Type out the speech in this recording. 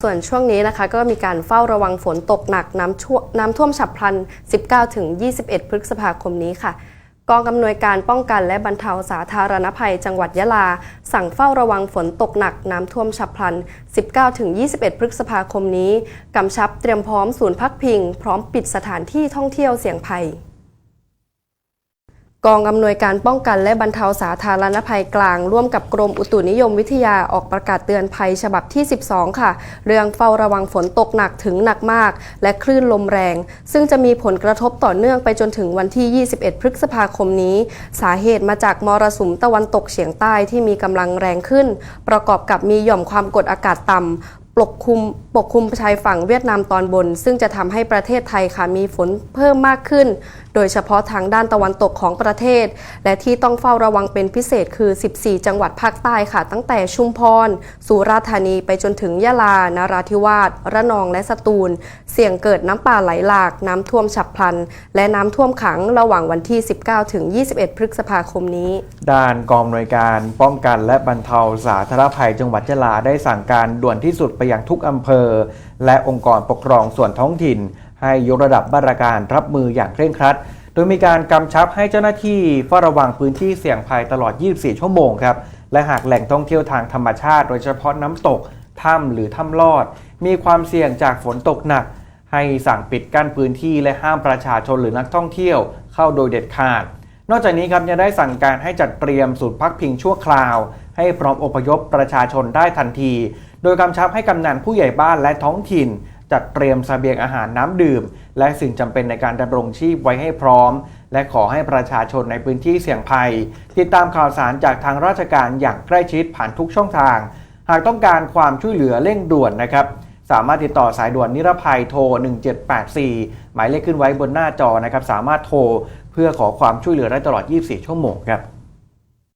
ส่วนช่วงนี้นะคะก็มีการเฝ้าระวังฝนตกหนักน้ำท่วมฉับพลัน 19-21 พฤษภาคมนี้ค่ะกองอำนวยการป้องกันและบรรเทาสาธารณภัยจังหวัดยะลาสั่งเฝ้าระวังฝนตกหนักน้ำท่วมฉับพลัน 19-21 พฤษภาคมนี้กำชับเตรียมพร้อมศูนย์พักพิงพร้อมปิดสถานที่ท่องเที่ยวเสี่ยงภัยกองอำนวยการป้องกันและบรรเทาสาธารณภัยกลางร่วมกับกรมอุตุนิยมวิทยาออกประกาศเตือนภัยฉบับที่ 12 ค่ะเรื่องเฝ้าระวังฝนตกหนักถึงหนักมากและคลื่นลมแรงซึ่งจะมีผลกระทบต่อเนื่องไปจนถึงวันที่ 21 พฤษภาคมนี้สาเหตุมาจากมรสุมตะวันตกเฉียงใต้ที่มีกำลังแรงขึ้นประกอบกับมีหย่อมความกดอากาศต่ำปกคลุมชายฝั่งเวียดนามตอนบนซึ่งจะทำให้ประเทศไทยค่ะมีฝนเพิ่มมากขึ้นโดยเฉพาะทางด้านตะวันตกของประเทศและที่ต้องเฝ้าระวังเป็นพิเศษคือ 14 จังหวัดภาคใต้ค่ะตั้งแต่ชุมพรสุราษฎร์ธานีไปจนถึงยะลานราธิวาสระนองและสตูลเสี่ยงเกิดน้ำป่าไหลหลากน้ำท่วมฉับพลันและน้ำท่วมขังระหว่างวันที่ 19-21 พฤษภาคมนี้ด้านกองอำนวยการป้องกันและบรรเทาสาธารณภัยจังหวัดยะลาได้สั่งการด่วนที่สุดไปยังทุกอำเภอและองค์กรปกครองส่วนท้องถิ่นให้ยกระดับมาตรการรับมืออย่างเคร่งครัดโดยมีการกำชับให้เจ้าหน้าที่เฝ้าระวังพื้นที่เสี่ยงภัยตลอด 24 ชั่วโมงครับและหากแหล่งท่องเที่ยวทางธรรมชาติโดยเฉพาะน้ำตกถ้ำหรือถ้ำลอดมีความเสี่ยงจากฝนตกหนักให้สั่งปิดกั้นพื้นที่และห้ามประชาชนหรือนักท่องเที่ยวเข้าโดยเด็ดขาดนอกจากนี้ครับยังได้สั่งการให้จัดเตรียมศูนย์พักพิงชั่วคราวให้พร้อมอพยพประชาชนได้ทันทีโดยกำชับให้กำนันผู้ใหญ่บ้านและท้องถิ่นจัดเตรียมเสบียงอาหารน้ำดื่มและสิ่งจำเป็นในการดำรงชีพไว้ให้พร้อมและขอให้ประชาชนในพื้นที่เสี่ยงภัยติดตามข่าวสารจากทางราชการอย่างใกล้ชิดผ่านทุกช่องทางหากต้องการความช่วยเหลือเร่งด่วนนะครับสามารถติดต่อสายด่วนนิรภัยโทร 1784 หมายเลขขึ้นไว้บนหน้าจอนะครับสามารถโทรเพื่อขอความช่วยเหลือได้ตลอด 24 ชั่วโมงครับ